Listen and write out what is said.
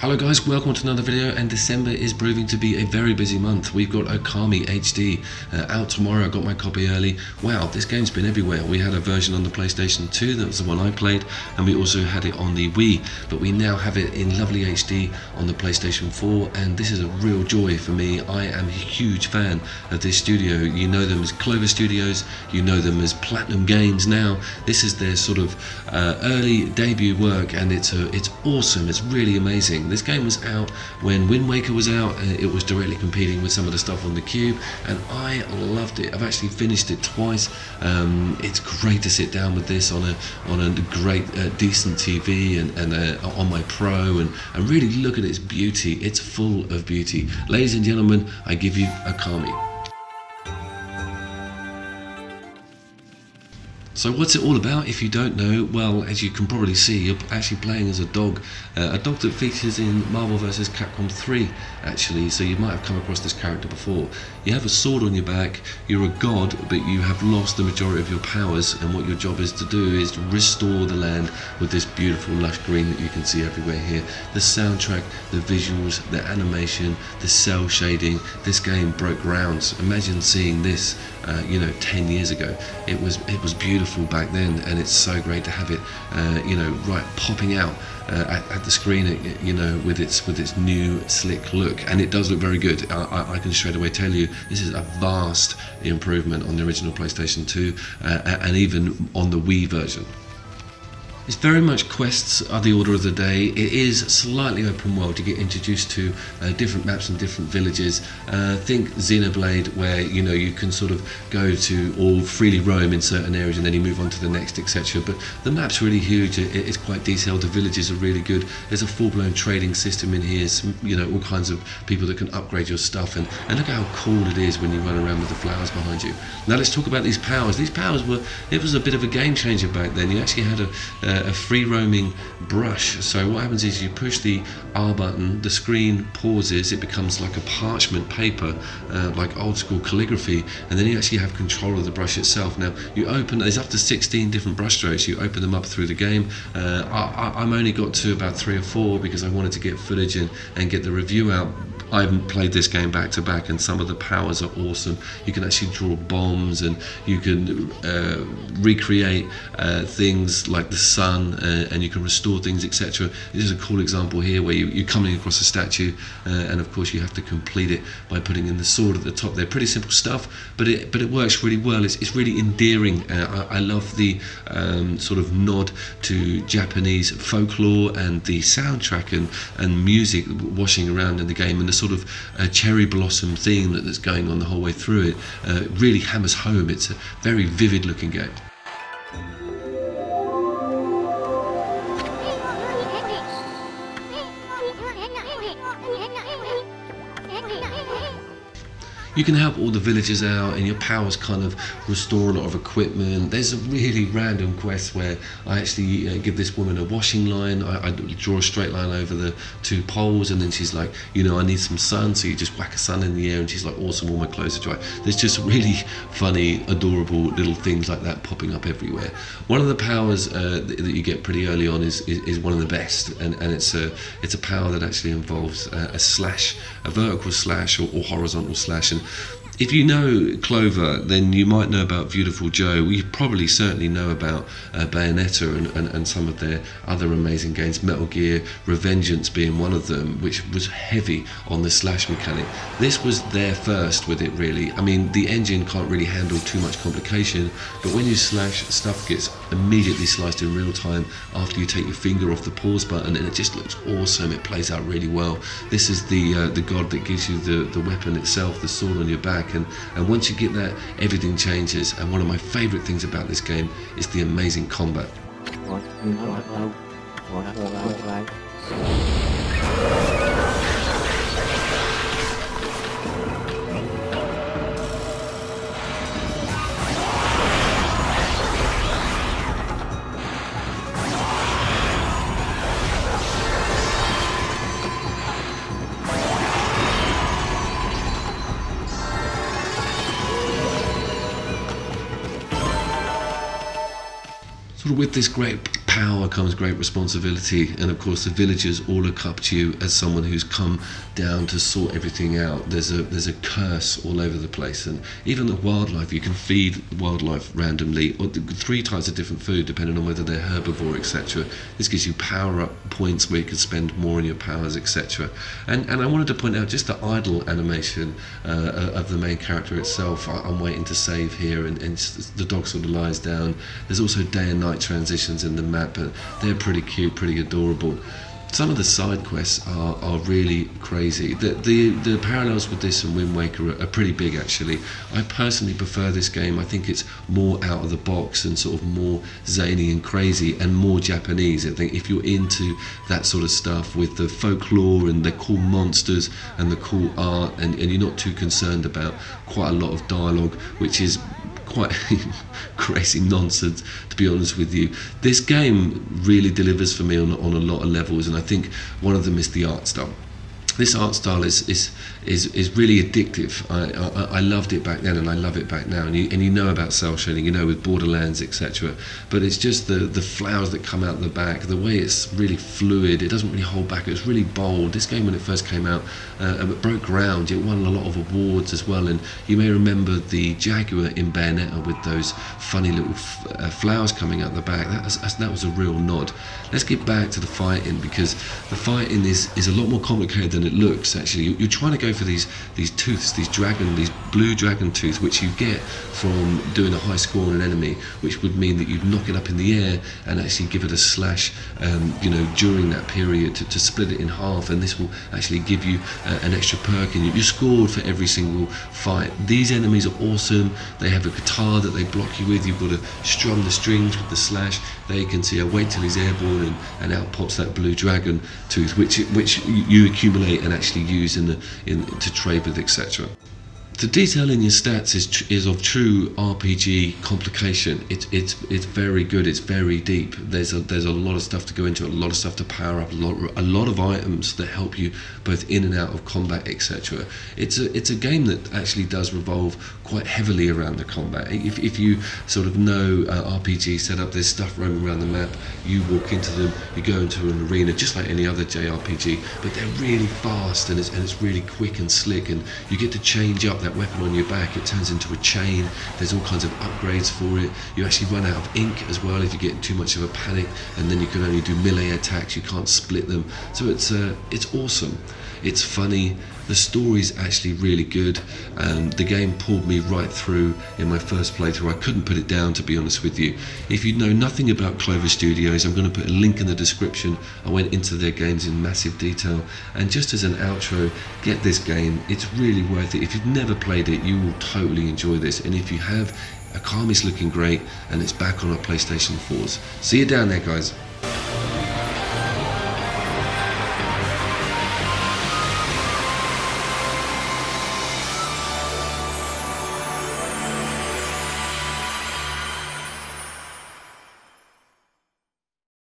Hello guys, welcome to another video, and December is proving to be a very busy month. We've got Okami HD out tomorrow. I got my copy early. Wow, this game's been everywhere. We had a version on the PlayStation 2, that was the one I played, and we also had it on the Wii, but we now have it in lovely HD on the PlayStation 4, and this is a real joy for me. I am a huge fan of this studio. You know them as Clover Studios, you know them as Platinum Games now. This is their sort of early debut work, and it's awesome. It's really amazing. This game was out when Wind Waker was out, and it was directly competing with some of the stuff on the Cube, and I loved it. I've actually finished it twice. It's great to sit down with this on a great decent TV and on my Pro and really look at its beauty. It's full of beauty. Ladies and gentlemen, I give you Okami. So what's it all about if you don't know? Well, as you can probably see, you're actually playing as a dog that features in Marvel vs. Capcom 3 actually, so you might have come across this character before. You have a sword on your back, you're a god, but you have lost the majority of your powers, and what your job is to do is to restore the land with this beautiful lush green that you can see everywhere here. The soundtrack, the visuals, the animation, the cell shading, this game broke grounds. Imagine seeing this 10 years ago. It was beautiful back then, and it's so great to have it right popping out at the screen, with its new slick look, and it does look very good. I can straight away tell you this is a vast improvement on the original PlayStation 2 and even on the Wii version. It's very much quests are the order of the day. It is slightly open world. You get introduced to different maps and different villages. Think Xenoblade, where you can sort of go to or freely roam in certain areas and then you move on to the next, etc. But the map's really huge. It's quite detailed. The villages are really good. There's a full-blown trading system in here. Some, all kinds of people that can upgrade your stuff, and look at how cool it is when you run around with the flowers behind you. Now let's talk about these powers. These powers it was a bit of a game changer back then. You actually had a free roaming brush. So what happens is you push the R button, the screen pauses, it becomes like a parchment paper, like old school calligraphy, and then you actually have control of the brush itself. Now there's up to 16 different brush strokes. You open them up through the game. I'm only got to about 3 or 4 because I wanted to get footage and get the review out. I haven't played this game back to back, and some of the powers are awesome. You can actually draw bombs, and you can recreate things like the sun, and you can restore things, etc. This is a cool example here where you're coming across a statue, and of course you have to complete it by putting in the sword at the top. They're pretty simple stuff, but it works really well. It's really endearing. I love the sort of nod to Japanese folklore and the soundtrack and music washing around in the game, and the sort of cherry blossom theme that's going on the whole way through it really hammers home. It's a very vivid looking game. You can help all the villagers out, and your powers kind of restore a lot of equipment. There's a really random quest where I actually give this woman a washing line. I draw a straight line over the 2 poles, and then she's like, I need some sun, so you just whack a sun in the air, and she's like, awesome, all my clothes are dry. There's just really funny, adorable little things like that popping up everywhere. One of the powers that you get pretty early on is one of the best, and it's a power that actually involves a slash, a vertical slash or horizontal slash. And if you know Clover, then you might know about Beautiful Joe. You probably certainly know about Bayonetta and some of their other amazing games, Metal Gear Revengeance being one of them, which was heavy on the slash mechanic. This was there first with it, really. I mean, the engine can't really handle too much complication, but when you slash, stuff gets immediately sliced in real time after you take your finger off the pause button, and it just looks awesome. It plays out really well. This is the god that gives you the weapon itself, the sword on your back. And once you get that, everything changes. And one of my favourite things about this game is the amazing combat. Sort of with this great power comes great responsibility, and of course the villagers all look up to you as someone who's come down to sort everything out. There's a curse all over the place, and even the wildlife, you can feed wildlife randomly, or 3 types of different food depending on whether they're herbivore, etc. This gives you power up points where you can spend more on your powers, etc. And I wanted to point out just the idle animation of the main character itself. I'm waiting to save here, and the dog sort of lies down. There's also day and night transitions in the map, and they're pretty cute, pretty adorable. Some of the side quests are really crazy. The parallels with this and Wind Waker are pretty big, actually. I personally prefer this game. I think it's more out of the box and sort of more zany and crazy and more Japanese. I think if you're into that sort of stuff with the folklore and the cool monsters and the cool art, and you're not too concerned about quite a lot of dialogue, which is quite crazy nonsense, to be honest with you. This game really delivers for me on a lot of levels, and I think one of them is the art style. This art style is really addictive. I loved it back then, and I love it back now. And you know about cell shading, you know, with Borderlands, etc. But it's just the flowers that come out the back, the way it's really fluid. It doesn't really hold back. It's really bold. This game, when it first came out, it broke ground. It won a lot of awards as well. And you may remember the Jaguar in Bayonetta with those funny little flowers coming out the back. That was a real nod. Let's get back to the fighting, because the fighting is a lot more complicated than it looks. Actually, you're trying to go for these tooths, these blue dragon tooth, which you get from doing a high score on an enemy, which would mean that you'd knock it up in the air and actually give it a slash, during that period to split it in half, and this will actually give you an extra perk, and you're scored for every single fight. These enemies are awesome. They have a guitar that they block you with. You've got to strum the strings with the slash. They can see, wait till he's airborne, and out pops that blue dragon tooth, which you accumulate and actually use to trade with, etc. The detail in your stats is of true RPG complication. It's very good. It's very deep. There's a lot of stuff to go into, a lot of stuff to power up, a lot of items that help you both in and out of combat, etc. It's a game that actually does revolve quite heavily around the combat. If you sort of know RPG setup, there's stuff roaming around the map. You walk into them, you go into an arena just like any other JRPG, but they're really fast, and it's really quick and slick, and you get to change up that weapon on your back. It turns into a chain. There's all kinds of upgrades for it. You actually run out of ink as well if you get in too much of a panic, and then you can only do melee attacks. You can't split them. So it's awesome. It's funny. The story's actually really good. The game pulled me right through in my first playthrough. I couldn't put it down, to be honest with you. If you know nothing about Clover Studios, I'm going to put a link in the description. I went into their games in massive detail. And just as an outro, get this game. It's really worth it. If you've never played it, you will totally enjoy this. And if you have, Okami's looking great, and it's back on our PlayStation 4s. See you down there, guys.